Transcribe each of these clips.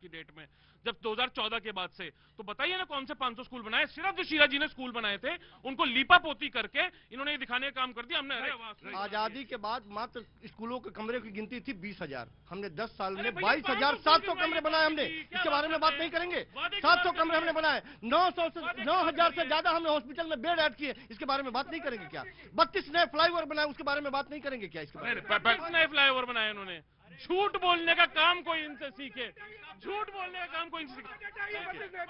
की डेट में, जब 2014 के बाद से। तो बताइए ना कौन से 500 स्कूल बनाए? सिर्फ जो शीला जी ने स्कूल बनाए थे उनको लीपा पोती करके इन्होंने ये दिखाने का काम कर दिया हमने। आजादी के बाद मात्र स्कूलों के कमरे की गिनती थी 20,000, हमने 10 साल में 22,700 कमरे बनाए हमने। इसके बारे में बात नहीं करेंगे? 700 कमरे हमने बनाए, 9,000 से ज्यादा हमने हॉस्पिटल में बेड ऐड किए, इसके बारे में बात नहीं करेंगे क्या? 32 नए फ्लाईओवर बनाए, उसके बारे में बात नहीं करेंगे क्या? इसके बारे में नए फ्लाईओवर बनाए इन्होंने। झूठ बोलने का काम कोई इनसे सीखे, झूठ बोलने का काम कोई इनसे सीखे।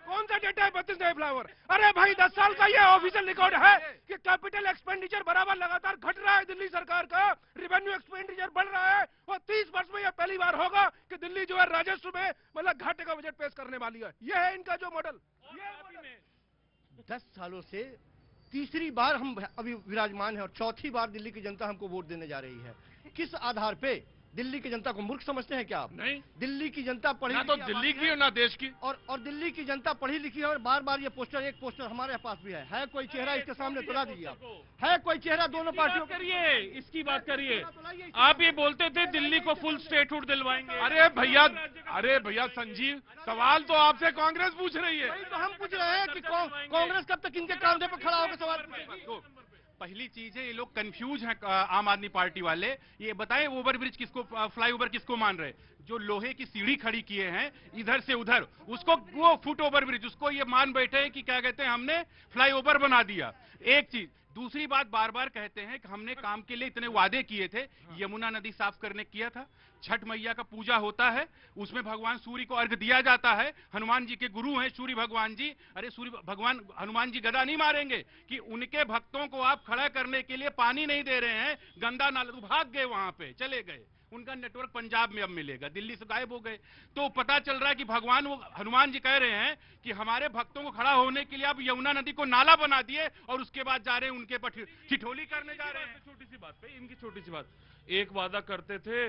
कौन सा डेटा है 32 नए फ्लाईओवर? अरे भाई 10 साल का ये ऑफिशियल रिकॉर्ड है कि कैपिटल एक्सपेंडिचर बराबर लगातार घट रहा है दिल्ली सरकार का, रेवेन्यू एक्सपेंडिचर बढ़ रहा है, और 30 वर्ष में यह पहली बार होगा कि दिल्ली जो है राजस्व में मतलब घाटे का बजट पेश करने वाली है। यह है इनका जो मॉडल। 10 सालों से तीसरी बार हम अभी विराजमान है और चौथी बार दिल्ली की जनता हमको वोट देने जा रही है। किस आधार पे? दिल्ली की जनता को मूर्ख समझते हैं क्या आप? नहीं, दिल्ली की जनता पढ़ी ना तो दिल्ली की और ना देश की। और दिल्ली की जनता पढ़ी लिखी है। और बार बार ये पोस्टर, एक पोस्टर हमारे पास भी है कोई चेहरा इसके सामने तुला दीजिए आप, है कोई चेहरा दोनों पार्टियों? करिए इसकी बात करिए। आप ये बोलते थे दिल्ली को फुल स्टेटहुड दिलवाएंगे। अरे भैया संजीव, सवाल तो आपसे कांग्रेस पूछ रही है। तो हम पूछ रहे हैं कि कांग्रेस कब तक इनके कांधे पर खड़ा होकर सवाल पूछेगी? पहली चीज है, ये लोग कंफ्यूज हैं आम आदमी पार्टी वाले। ये बताएं ओवरब्रिज किसको, फ्लाईओवर किसको मान रहे? जो लोहे की सीढ़ी खड़ी किए हैं इधर से उधर, उसको वो फुट ओवरब्रिज, उसको ये मान बैठे हैं कि क्या कहते हैं हमने फ्लाईओवर बना दिया। एक चीज। दूसरी बात, बार बार कहते हैं कि हमने काम के लिए इतने वादे किए थे। यमुना नदी साफ करने किया था, छठ मैया का पूजा होता है, उसमें भगवान सूर्य को अर्घ दिया जाता है। हनुमान जी के गुरु हैं सूर्य भगवान जी। अरे सूर्य भगवान हनुमान जी गदा नहीं मारेंगे कि उनके भक्तों को आप खड़ा करने के लिए पानी नहीं दे रहे हैं? गंदा नाला, भाग गए वहां पे, चले गए। उनका नेटवर्क पंजाब में अब मिलेगा, दिल्ली से गायब हो गए। तो पता चल रहा है कि भगवान, वो हनुमान जी कह रहे हैं कि हमारे भक्तों को खड़ा होने के लिए आप यमुना नदी को नाला बना दिए और उसके बाद जा रहे हैं उनके पर ठिठोली करने जा रहे हैं। छोटी सी बात पे, इनकी छोटी सी बात, एक वादा करते थे,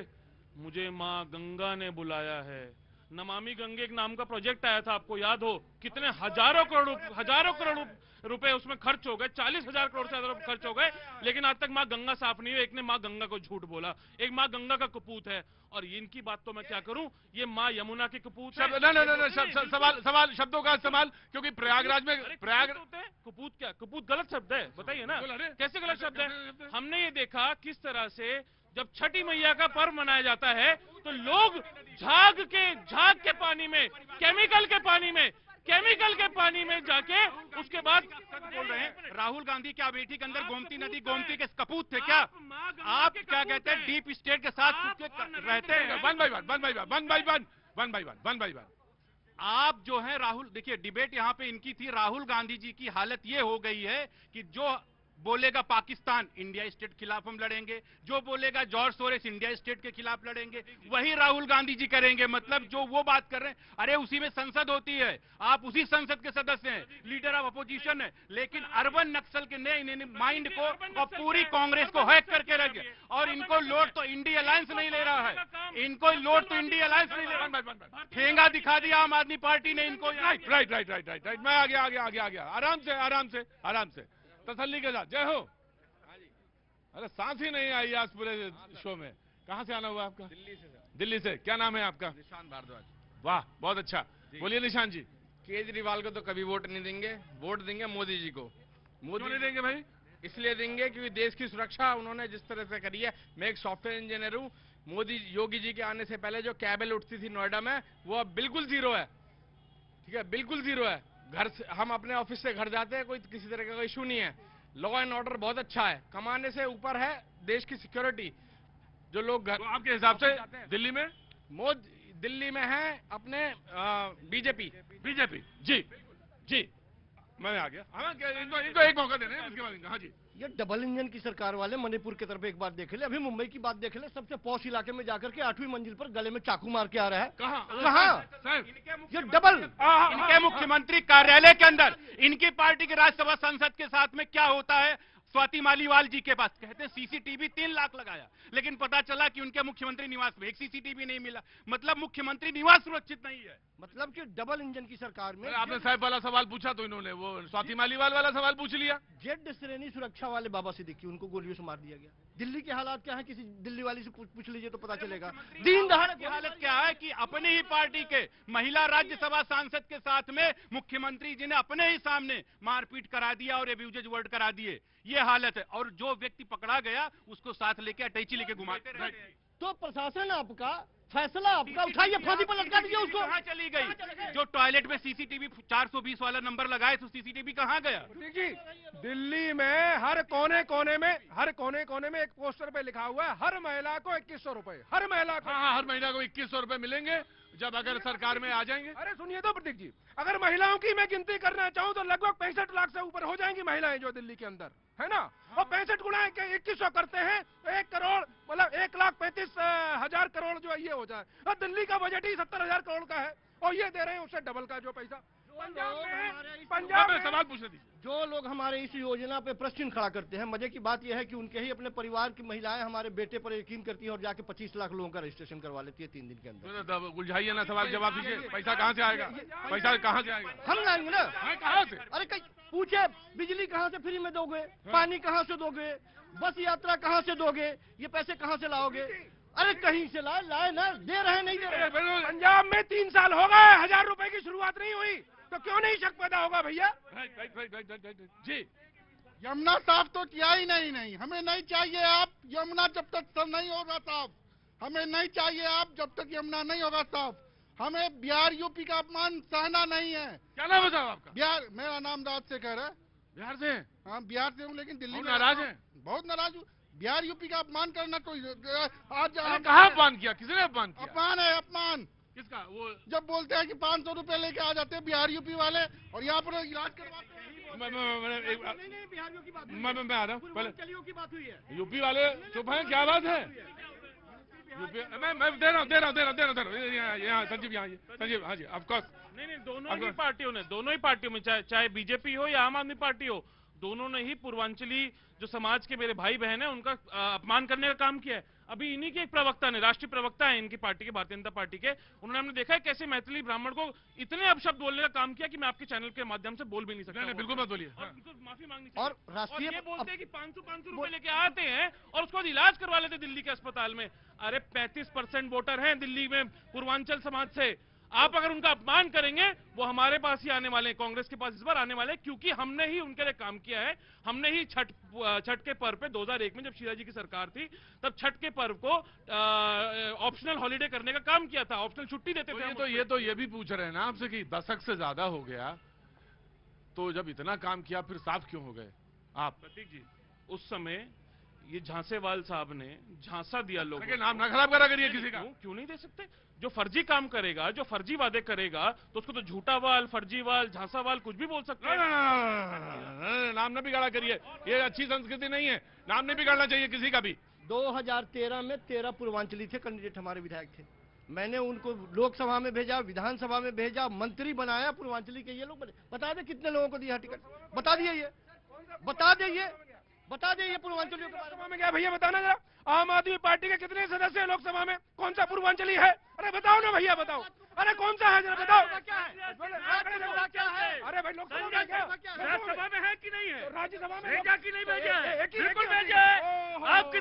मुझे माँ गंगा ने बुलाया है। नमामि गंगे एक नाम का प्रोजेक्ट आया था, आपको याद हो? कितने हजारों करोड़ रुपए उसमें खर्च हो गए, 40,000 करोड़ से ज्यादा खर्च हो गए, लेकिन आज तक माँ गंगा साफ नहीं हुई। एक ने माँ गंगा को झूठ बोला, एक माँ गंगा का कपूत है। और इनकी बात तो मैं क्या करूं, ये माँ यमुना के कपूत है। सवाल शब्दों का इस्तेमाल, क्योंकि प्रयागराज में कपूत क्या, कपूत गलत शब्द है, बताइए ना कैसे गलत शब्द है? हमने ये देखा किस तरह से जब छठी मैया का पर्व मनाया जाता है तो लोग झाग के पानी में, केमिकल के पानी में जाके उसके बाद बोल रहे हैं राहुल गांधी क्या बेटी के अंदर गोमती नदी, गोमती के कपूत थे क्या? आप क्या कहते हैं डीप स्टेट के साथ रहते हैं? One by one. आप जो है राहुल, देखिए डिबेट यहाँ पे इनकी थी, राहुल गांधी जी की हालत ये हो गई है कि जो बोलेगा पाकिस्तान, इंडिया स्टेट खिलाफ हम लड़ेंगे, जो बोलेगा जॉर्ज सोरेस, इंडिया स्टेट के खिलाफ लड़ेंगे, वही राहुल गांधी जी करेंगे। मतलब जो वो बात कर रहे हैं, अरे उसी में संसद होती है, आप उसी संसद के सदस्य हैं, लीडर ऑफ अपोजिशन है, लेकिन अर्बन नक्सल के ने माइंड को और पूरी कांग्रेस को हैक करके रख दिया। और इनको लोड तो इंडिया अलायंस नहीं ले रहा है, इनको लोड तो इंडिया अलायंस नहीं ले रहा है। ठेंगा दिखा दिया आम आदमी पार्टी ने इनको। राइट। मैं आ गया। आराम से तसल्ली के साथ। जय हो। अरे सांस ही नहीं आई आज पूरे शो में। कहाँ से आना हुआ आपका? दिल्ली से। क्या नाम है आपका? निशान भारद्वाज। वाह, बहुत अच्छा। बोलिए निशान जी। केजरीवाल को तो कभी वोट नहीं देंगे, वोट देंगे मोदी जी को। मोदी नहीं देंगे भाई? इसलिए देंगे क्योंकि देश की सुरक्षा उन्होंने जिस तरह से करी है। मैं एक सॉफ्टवेयर इंजीनियर हूँ। योगी जी के आने से पहले जो कैबल उठती थी नोएडा में, वो अब बिल्कुल जीरो है। ठीक है, बिल्कुल जीरो है। घर से हम अपने ऑफिस से घर जाते हैं, कोई किसी तरह का इशू नहीं है। लॉ एंड ऑर्डर बहुत अच्छा है, कमाने से ऊपर है देश की सिक्योरिटी। जो लोग तो आपके हिसाब से दिल्ली में दिल्ली में है अपने बीजेपी। जी मैं आ गया। हाँ, इनको एक मौका देना है, उसके बाद। हाँ जी। ये डबल इंजन की सरकार वाले मणिपुर की तरफ एक बात देख ले, अभी मुंबई की बात देख ले, सबसे पॉश इलाके में जाकर के 8वीं मंजिल पर गले में चाकू मार के आ रहा है। कहाँ? ये डबल। इनके मुख्यमंत्री कार्यालय के अंदर इनकी पार्टी के राज्यसभा संसद के साथ में क्या होता है? स्वाति मालीवाल जी के पास कहते हैं सीसीटीवी 3 लाख लगाया, लेकिन पता चला कि उनके मुख्यमंत्री निवास में एक सीसीटीवी नहीं मिला। मतलब मुख्यमंत्री निवास सुरक्षित नहीं है। मतलब कि डबल इंजन की सरकार में आपने साहब वाला सवाल पूछा तो इन्होंने वो स्वाति मालीवाल वाला सवाल पूछ लिया। जेड श्रेणी सुरक्षा वाले बाबा सिद्दीकी, उनको गोलियों से मार दिया गया। दिल्ली के हालात क्या है, किसी दिल्ली वाली से पूछ लीजिए तो पता चलेगा। दिन दहाड़े की हालत क्या है कि अपनी ही पार्टी के महिला राज्यसभा सांसद के साथ में मुख्यमंत्री जी ने अपने ही सामने मारपीट करा दिया और एब्यूजेज वर्ड करा दिए, ये हालत है। और जो व्यक्ति पकड़ा गया उसको साथ लेके अटैची लेके घुमाते रहे। तो प्रशासन आपका, फैसला आपका, उठाइए फांसी पर लटका दीजिए उसको। कहाँ चली गई? जो टॉयलेट में सीसीटीवी 420 वाला नंबर लगाए तो सीसीटीवी कहाँ गया? जी, दिल्ली में हर कोने कोने में एक पोस्टर पे लिखा हुआ है हर महिला को 2100 रुपए, हर महिला को। हाँ, हर महीना को 2100 रुपए मिलेंगे जब अगर सरकार में आ जाएंगे। अरे सुनिए तो प्रतीक जी, अगर महिलाओं की मैं गिनती करना चाहूँ तो लगभग 65 लाख से ऊपर हो जाएंगी महिलाएं जो दिल्ली के अंदर है ना। और 65 गुणा 2100 करते हैं तो 1 करोड़ मतलब 1,35,000 करोड़ जो ये हो जाए। और दिल्ली का बजट ही 70,000 करोड़ का है और ये दे रहे हैं उससे डबल का जो पैसा। पंजाब में सवाल पूछने दीजिए। जो लोग हमारे इस योजना पे प्रश्न खड़ा करते हैं, मजे की बात यह है कि उनके ही अपने परिवार की महिलाएं हमारे बेटे पर यकीन करती हैं और जाके 25 लाख लोगों का रजिस्ट्रेशन करवा लेती है 3 दिन के अंदर। उलझाइए ना, सवाल जवाब दीजिए। पैसा कहाँ से आएगा? पैसा कहाँ से आएगा? हम लाएंगे ना। कहाँ से? अरे पूछे, बिजली कहाँ से फ्री में दोगे, पानी कहाँ से दोगे, बस यात्रा कहाँ से दोगे, ये पैसे कहाँ से लाओगे? अरे कहीं से लाए ना, दे रहे नहीं दे रहे। पंजाब में 3 साल हो गए 1000 रुपए की शुरुआत नहीं हुई तो क्यों नहीं शक पैदा होगा भैया? जी, यमुना साफ तो किया ही नहीं, हमें नहीं चाहिए आप यमुना जब तक नहीं होगा साफ, हमें नहीं चाहिए आप जब तक यमुना नहीं होगा साफ। हमें बिहार यूपी का अपमान सहना नहीं है। क्या नाम है साहब आपका? बिहार, मेरा नाम राजशेखर है। बिहार से? हाँ बिहार से हूँ, लेकिन दिल्ली में नाराज है? बहुत नाराज हूँ। बिहार यूपी का अपमान करना तो आज कहाँ अपमान किया? किसने अपमान किया? अपमान है, अपमान किसका? वो जब बोलते हैं कि 500 रुपए लेके आ जाते हैं बिहार यूपी वाले और यहाँ पर इलाज करवाते हैं। नहीं बिहारियों की बात, मैं आ रहा हूँ पहले। की बात हुई है। यूपी वाले चुप हैं, क्या बात है? यूपी मैं दे रहा हूँ यहाँ संजीव, यहाँ संजीव। हाँ जी, ऑफ कोर्स। नहीं, दोनों ही पार्टियों में चाहे बीजेपी हो या आम आदमी पार्टी हो, दोनों ने ही पूर्वांचली जो समाज के मेरे भाई बहन है उनका अपमान करने का काम किया है। अभी इन्हीं के एक प्रवक्ता ने, राष्ट्रीय प्रवक्ता है इनकी पार्टी के, भारतीय जनता पार्टी के, उन्होंने हमने देखा है कैसे मैथिली ब्राह्मण को इतने अपशब्द बोलने का काम किया कि मैं आपके चैनल के माध्यम से बोल भी नहीं सकता। नहीं, बिल्कुल मत बोलिए। और उनको माफी मांगनी चाहिए। और राष्ट्रीय ये बोलते हैं कि 500 रुपए लेके आते हैं और उसको इलाज करवा लेते दिल्ली के अस्पताल में। अरे 35% वोटर हैं दिल्ली में पूर्वांचल समाज से। आप अगर उनका अपमान करेंगे वो हमारे पास ही आने वाले हैं, कांग्रेस के पास इस बार आने वाले हैं, क्योंकि हमने ही उनके लिए काम किया है। हमने ही छठ के पर्व पे 2001 में जब शीला जी की सरकार थी तब छठ के पर्व को ऑप्शनल हॉलिडे करने का काम किया था, ऑप्शनल छुट्टी देते थे। तो ये भी पूछ रहे हैं ना आपसे कि दशक से ज्यादा हो गया, तो जब इतना काम किया फिर साफ क्यों हो गए आप? प्रतीक जी, उस समय ये झांसेवाल साहब ने झांसा दिया लोगों को। नाम ना खराब करा करिए किसी का। क्यों नहीं दे सकते? जो फर्जी काम करेगा, जो फर्जी वादे करेगा तो उसको तो झूठावाल, फर्जीवाल, झांसावाल कुछ भी बोल सकते हैं। नाम न बिगाड़ा करिए, ये अच्छी संस्कृति नहीं है। नाम नहीं बिगाड़ना चाहिए किसी का भी। 2013 में 13 पूर्वांचली थे कैंडिडेट, हमारे विधायक थे। मैंने उनको लोकसभा में भेजा, विधानसभा में भेजा, मंत्री बनाया पूर्वांचली के। ये लोग बता दे कितने लोगों को दिया टिकट, बता दिए ये, बता दे ये पूर्वांचलियों के बारे में क्या भैया बताना जरा। आम आदमी पार्टी के कितने सदस्य हैं लोकसभा में? कौन सा पूर्वांचली है? अरे बताओ ना भैया, बताओ। अरे कौन सा है जरा बताओ। क्या है? अरे भाई लोकसभा में क्या, राज्यसभा में है कि नहीं है? राज्यसभा में भेजा कि नहीं भेजा? एक ही बिल्कुल भेजा है। आप